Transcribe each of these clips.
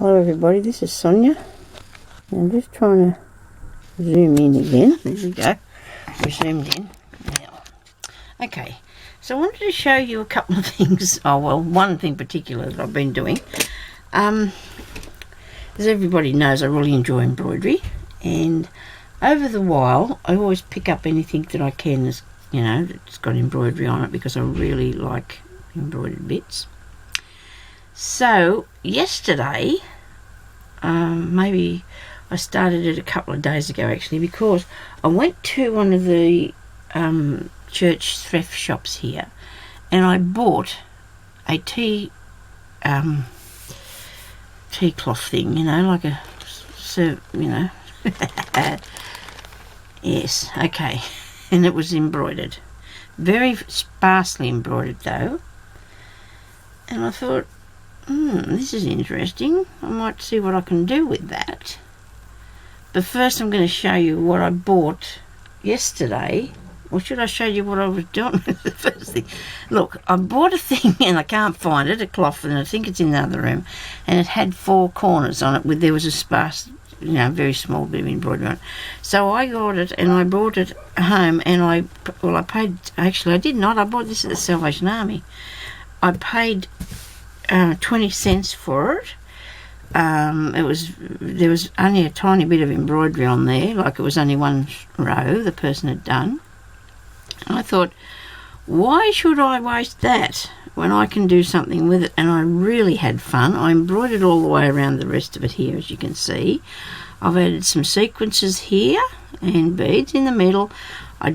Hello everybody, this is Sonya. I'm just trying to zoom in again. There we go. We're zoomed in now. Okay, so I wanted to show you a couple of things. Oh well, one thing particular that I've been doing. As everybody knows, I really enjoy embroidery, and over the while I always pick up anything that I can that's, you know, that's got embroidery on it, because I really like embroidered bits. So yesterday, maybe I started it a couple of days ago actually, because I went to one of the church thrift shops here, and I bought a tea cloth thing, you know, like a yes, okay, and it was embroidered, very sparsely embroidered though, and I thought, this is interesting. I might see what I can do with that. But first I'm going to show you what I bought yesterday. Or should I show you what I was doing? The first thing. Look, I bought a thing and I can't find it, a cloth, and I think it's in the other room. And it had 4 corners on it. There was a sparse, you know, very small bit of embroidery on it. So I got it and I brought it home, and I paid, actually I did not, I bought this at the Salvation Army. I paid 20 cents for it. There was only a tiny bit of embroidery on there, like it was only one row the person had done. And I thought, why should I waste that when I can do something with it? And I really had fun. I embroidered all the way around the rest of it here, as you can see. I've added some sequences here and beads in the middle. I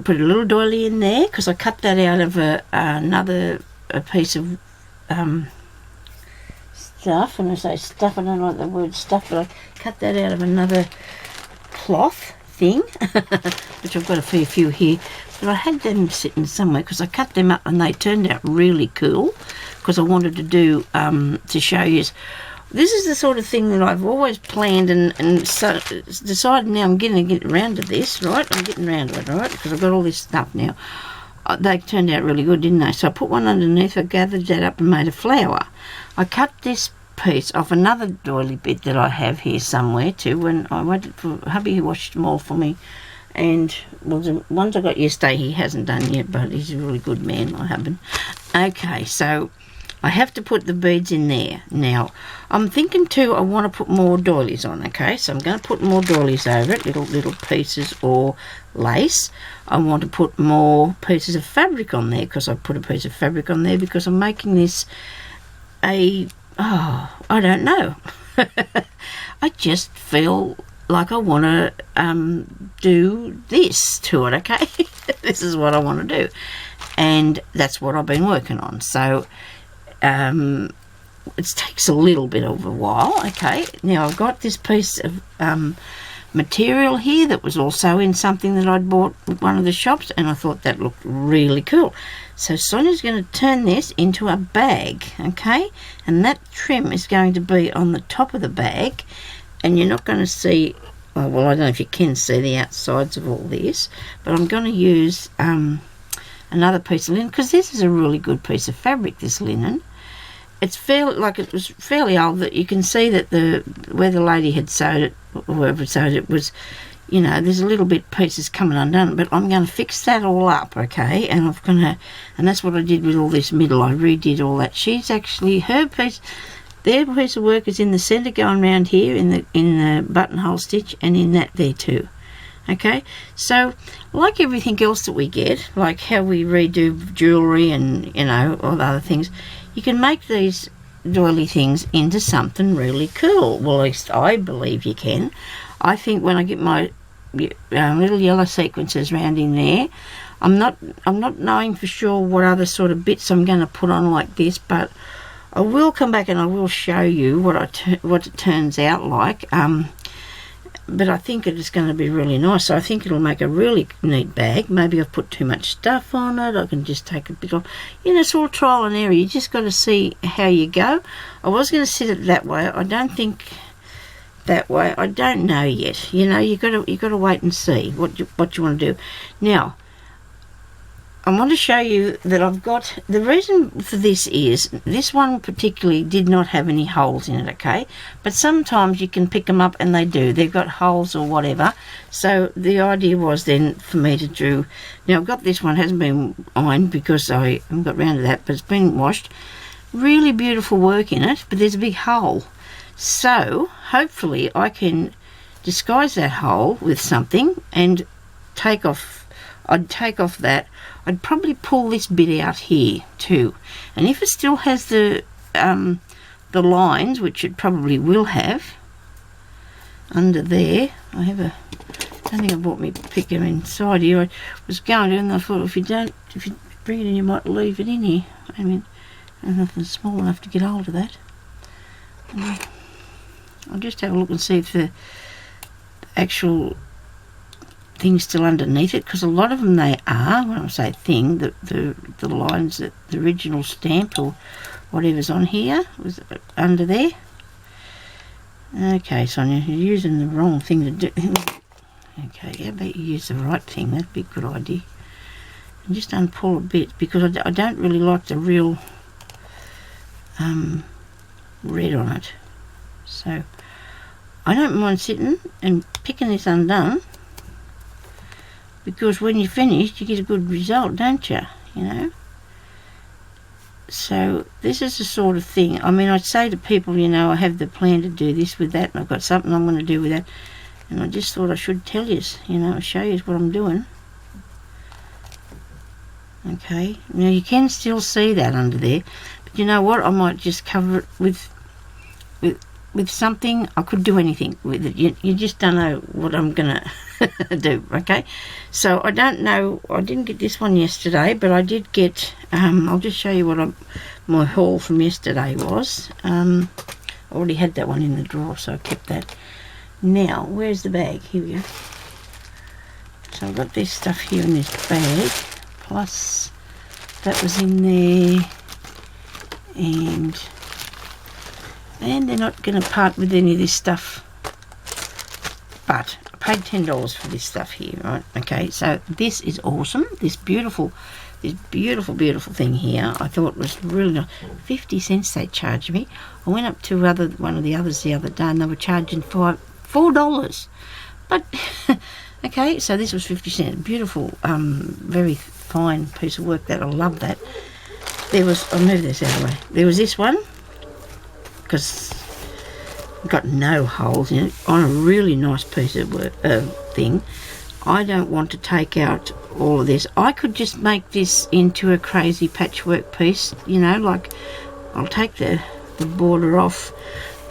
put a little doily in there because I cut that out of another piece of stuff. And I say stuff, I don't like the word stuff, but I cut that out of another cloth thing, which I've got a fair few here. But I had them sitting somewhere because I cut them up and they turned out really cool, because I wanted to do to show you. This is the sort of thing that I've always planned, and so decided now I'm going to get around to this, right? I'm getting around to it, right? Because I've got all this stuff now. They turned out really good, didn't they? So I put one underneath, I gathered that up and made a flower. I cut this piece off another doily bit that I have here somewhere too, when I waited for hubby who washed them all for me. And well, the ones I got yesterday he hasn't done yet, but he's a really good man, my husband. Okay, so I have to put the beads in there. Now, I'm thinking too, I want to put more doilies on, okay? So I'm going to put more doilies over it, little pieces or lace. I want to put more pieces of fabric on there, because I put a piece of fabric on there because I'm making this I don't know. I just feel like I want to do this to it, okay? This is what I want to do. And that's what I've been working on. So it takes a little bit of a while, okay? Now I've got this piece of material here that was also in something that I'd bought at one of the shops, and I thought that looked really cool. So Sonia's going to turn this into a bag, okay? And that trim is going to be on the top of the bag, and you're not going to see, well, I don't know if you can see the outsides of all this, but I'm going to use another piece of linen, because this is a really good piece of fabric, this linen. It's fairly, like, it was fairly old, that you can see that where the lady had sewed it, or whoever sewed it, was, you know, there's a little bit pieces coming undone, but I'm going to fix that all up, okay? And and that's what I did with all this middle. I redid all that. She's actually, their piece of work is in the centre, going round here in the buttonhole stitch, and in that there too. Okay, so like everything else that we get, like how we redo jewellery and, you know, all the other things, you can make these doily things into something really cool. Well, at least I believe you can. I think when I get my little yellow sequences round in there, I'm not knowing for sure what other sort of bits I'm going to put on like this, but I will come back and I will show you what it turns out like. But I think it is going to be really nice. So I think it'll make a really neat bag. Maybe I've put too much stuff on it. I can just take a bit off. You know, it's all trial and error. You just got to see how you go. I was going to sit it that way. I don't think that way. I don't know yet. You know, you got to wait and see what you want to do. Now, I want to show you that I've got, the reason for this is, this one particularly did not have any holes in it, okay? But sometimes you can pick them up and they do. They've got holes or whatever. So the idea was then for me to do, now I've got this one, hasn't been ironed because I haven't got round to that, but it's been washed. Really beautiful work in it, but there's a big hole. So hopefully I can disguise that hole with something and take off, I'd take off that. I'd probably pull this bit out here too, and if it still has the lines, which it probably will have under there, I don't think I brought me picker inside here. I was going to, and I thought if you bring it in, you might leave it in here. I mean, there's nothing small enough to get hold of that. I'll just have a look and see if the actual things still underneath it, because a lot of them they are, when I say thing, the lines, that the original stamp or whatever's on here was under there. Okay, Sonia, you're using the wrong thing to do. Okay, how about you use the right thing? That'd be a good idea. And just unpull a bit, because I don't really like the real red on it. So I don't mind sitting and picking this undone, because when you're finished you get a good result, don't you? You know, so this is the sort of thing, I mean, I'd say to people, you know, I have the plan to do this with that, and I've got something I'm going to do with that, and I just thought I should tell you, you know, show you what I'm doing. Okay, now you can still see that under there, but you know what, I might just cover it with something. I could do anything with it. You just don't know what I'm gonna do. Okay, so I don't know, I didn't get this one yesterday, but I did get I'll just show you what my haul from yesterday was. I already had that one in the drawer, so I kept that. Now where's the bag? Here we go. So I've got this stuff here in this bag, plus that was in there, and they're not going to part with any of this stuff, but I paid $10 for this stuff here, right? Okay, so this is awesome. This beautiful thing here, I thought was really nice. 50 cents they charged me. I went up to one of the others the other day, and they were charging $4. But okay, so this was 50 cents. Beautiful, very fine piece of work. That I love that. There was, I'll move this out of the way. There was this one, because it's got no holes in it, on a really nice piece of work, thing. I don't want to take out all of this. I could just make this into a crazy patchwork piece, you know, like I'll take the border off,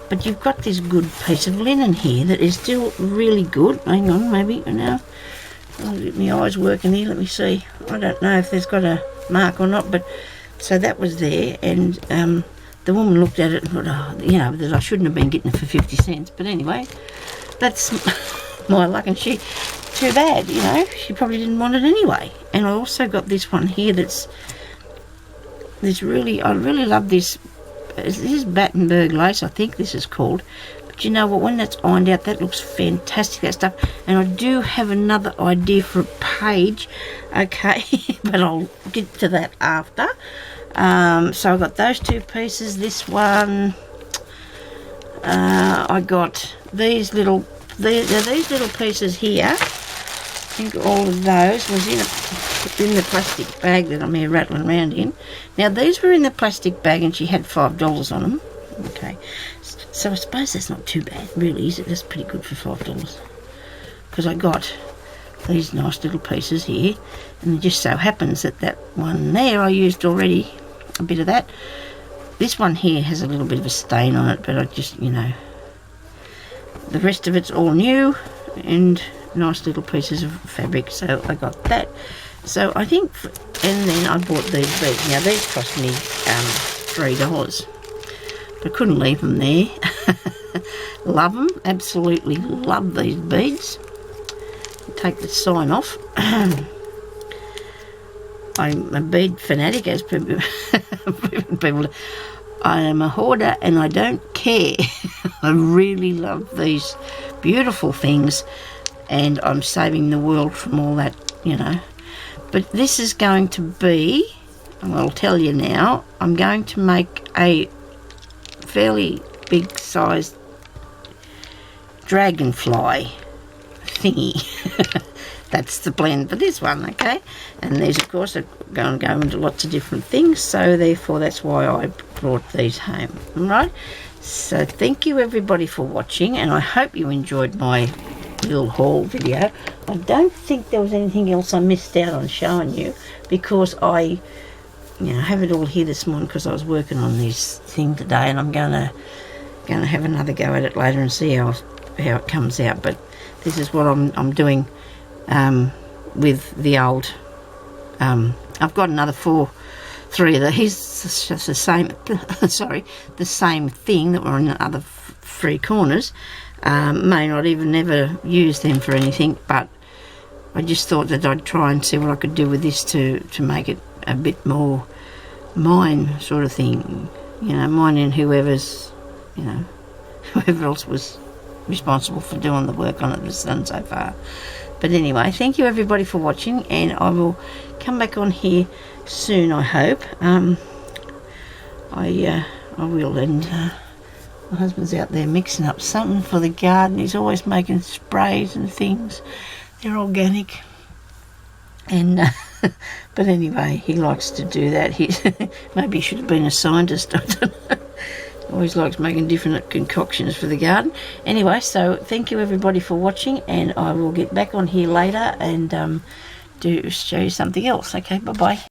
but you've got this good piece of linen here that is still really good. Hang on, maybe now I'll get my eyes working here. Let me see. I don't know if there's got a mark or not, but so that was there, and the woman looked at it and thought, oh, you know, that I shouldn't have been getting it for 50 cents. But anyway, that's my luck, and she, too bad, you know, she probably didn't want it anyway. And I also got this one here that's really, I really love this. This is Battenberg lace, I think this is called. But you know what, when that's ironed out, that looks fantastic, that stuff. And I do have another idea for a page, okay, but I'll get to that after. So I got those two pieces. This one, I got these little pieces here. I think all of those was in the plastic bag that I'm here rattling around in. Now these were in the plastic bag, and she had $5 on them. Okay, so I suppose that's not too bad, really, is it? That's pretty good for $5, because I got these nice little pieces here, and it just so happens that one there I used already a bit of that. This one here has a little bit of a stain on it, but I just, you know, the rest of it's all new and nice little pieces of fabric, so I got that. So I think, and then I bought these beads. Now these cost me $3, but I couldn't leave them there. Love them, absolutely love these beads. Take the sign off. I'm a bead fanatic, as people I am a hoarder, and I don't care. I really love these beautiful things, and I'm saving the world from all that, you know. But this is going to be, I'll tell you now, I'm going to make a fairly big sized dragonfly thingy. That's the blend for this one, okay? And these, of course, are going to go into lots of different things, so therefore that's why I brought these home, all right? So thank you, everybody, for watching, and I hope you enjoyed my little haul video. I don't think there was anything else I missed out on showing you, because I have it all here this morning because I was working on this thing today, and I'm going to have another go at it later and see how it comes out. But this is what I'm doing with the old I've got another 3 of these. It's just the same the same thing that were in the other 3 corners. May not even ever use them for anything, but I just thought that I'd try and see what I could do with this to make it a bit more mine sort of thing, mine and whoever else was responsible for doing the work on it that's done so far. But anyway, thank you everybody for watching, and I will come back on here soon, I hope. I will, and my husband's out there mixing up something for the garden. He's always making sprays and things. They're organic. And but anyway, he likes to do that. Maybe he should have been a scientist, I don't know. Always likes making different concoctions for the garden. Anyway, so thank you everybody for watching, and I will get back on here later and show you something else. Okay, bye-bye.